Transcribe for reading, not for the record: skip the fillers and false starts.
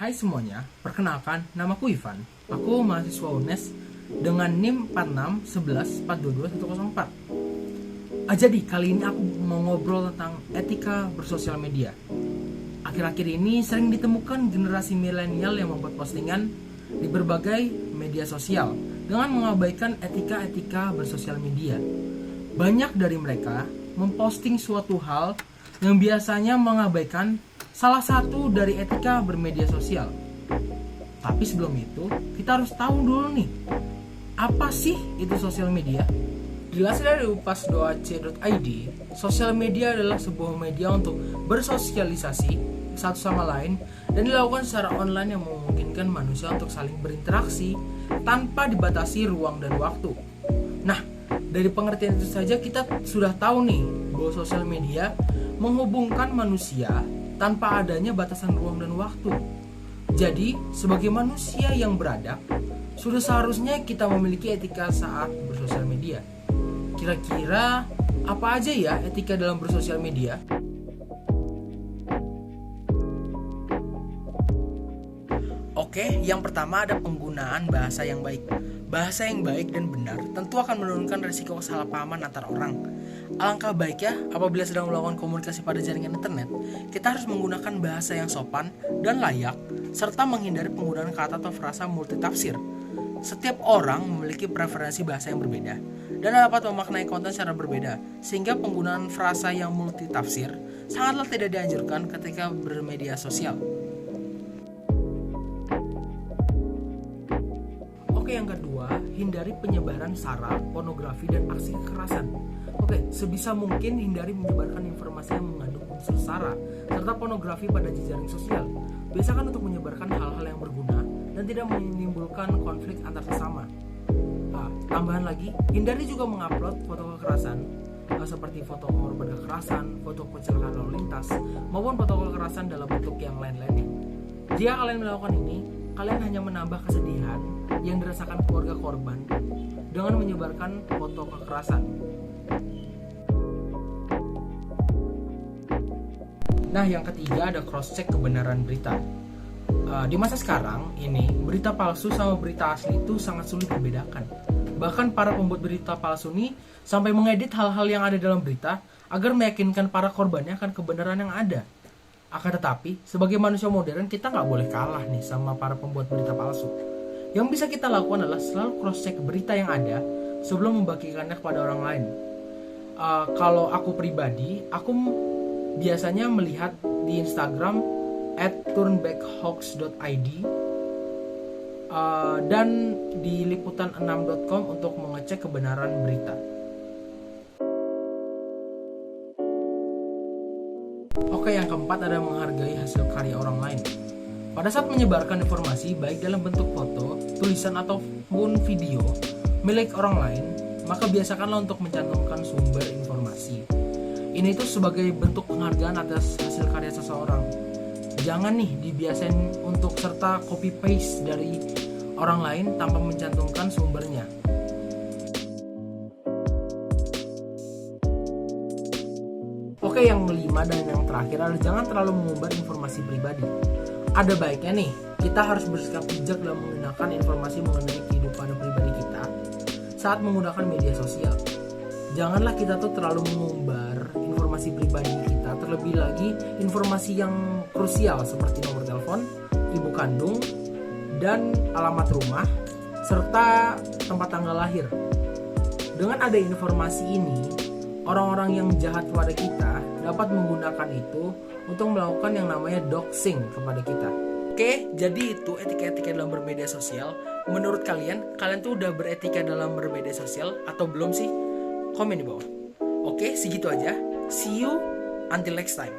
Hai semuanya, perkenalkan namaku Ivan. Aku mahasiswa UNES dengan NIM 4611422104. Jadi kali ini aku mau ngobrol tentang etika bersosial media. Akhir-akhir ini sering ditemukan generasi milenial yang membuat postingan di berbagai media sosial dengan mengabaikan etika-etika bersosial media. Banyak dari mereka memposting suatu hal yang biasanya mengabaikan salah satu dari etika bermedia sosial. Tapi sebelum itu, kita harus tahu dulu nih, apa sih itu sosial media? Dilansir dari upas.ac.id, sosial media adalah sebuah media untuk bersosialisasi satu sama lain dan dilakukan secara online yang memungkinkan manusia untuk saling berinteraksi tanpa dibatasi ruang dan waktu. Nah, dari pengertian itu saja kita sudah tahu nih bahwa sosial media menghubungkan manusia tanpa adanya batasan ruang dan waktu. Jadi, sebagai manusia yang beradab, sudah seharusnya kita memiliki etika saat bersosial media. Kira-kira apa aja ya etika dalam bersosial media? Oke, yang pertama ada penggunaan bahasa yang baik. Bahasa yang baik dan benar tentu akan menurunkan risiko kesalahpahaman antar orang. Alangkah baiknya apabila sedang melakukan komunikasi pada jaringan internet, kita harus menggunakan bahasa yang sopan dan layak, serta menghindari penggunaan kata atau frasa multitafsir. Setiap orang memiliki preferensi bahasa yang berbeda dan dapat memaknai konten secara berbeda, sehingga penggunaan frasa yang multitafsir sangatlah tidak dianjurkan ketika bermedia sosial. Oke, yang kedua, hindari penyebaran sara, pornografi, dan aksi kekerasan. Oke, sebisa mungkin hindari menyebarkan informasi yang mengandung unsur sara serta pornografi pada jejaring sosial. Biasakan untuk menyebarkan hal-hal yang berguna dan tidak menimbulkan konflik antar sesama. Tambahan lagi, hindari juga mengupload foto kekerasan seperti foto korban kekerasan, foto kecelakaan lalu lintas, maupun foto kekerasan dalam bentuk yang lain-lainnya. Jika kalian melakukan ini, kalian hanya menambah kesedihan yang dirasakan keluarga korban dengan menyebarkan foto kekerasan. Nah, yang ketiga ada cross-check kebenaran berita. Di masa sekarang ini, berita palsu sama berita asli itu sangat sulit dibedakan. Bahkan para pembuat berita palsu ini sampai mengedit hal-hal yang ada dalam berita agar meyakinkan para korbannya akan kebenaran yang ada. Akan tetapi, sebagai manusia modern kita nggak boleh kalah nih sama para pembuat berita palsu. Yang bisa kita lakukan adalah selalu cross-check berita yang ada sebelum membagikannya kepada orang lain. Kalau aku pribadi, aku biasanya melihat di Instagram @turnbackhoax.id dan di liputan6.com untuk mengecek kebenaran berita. Oke, yang keempat ada menghargai hasil karya orang lain. Pada saat menyebarkan informasi baik dalam bentuk foto, tulisan ataupun video milik orang lain, maka biasakanlah untuk mencantumkan sumber informasi. Ini itu sebagai bentuk penghargaan atas hasil karya seseorang. Jangan nih dibiasain untuk serta copy paste dari orang lain tanpa mencantumkan sumbernya. Oke, yang kelima dan yang terakhir adalah jangan terlalu mengumbar informasi pribadi. Ada baiknya nih, kita harus bersikap bijak dalam menggunakan informasi mengenai kehidupan pribadi kita saat menggunakan media sosial. Janganlah kita tuh terlalu mengumbar informasi pribadi kita, terlebih lagi informasi yang krusial seperti nomor telepon, ibu kandung, dan alamat rumah, serta tempat tanggal lahir. Dengan ada informasi ini, orang-orang yang jahat kepada kita dapat menggunakan itu untuk melakukan yang namanya doxing kepada kita. Oke, jadi itu etika-etika dalam bermedia sosial. Menurut kalian tuh udah beretika dalam bermedia sosial atau belum sih? Komen di bawah. Oke, segitu aja. See you until next time.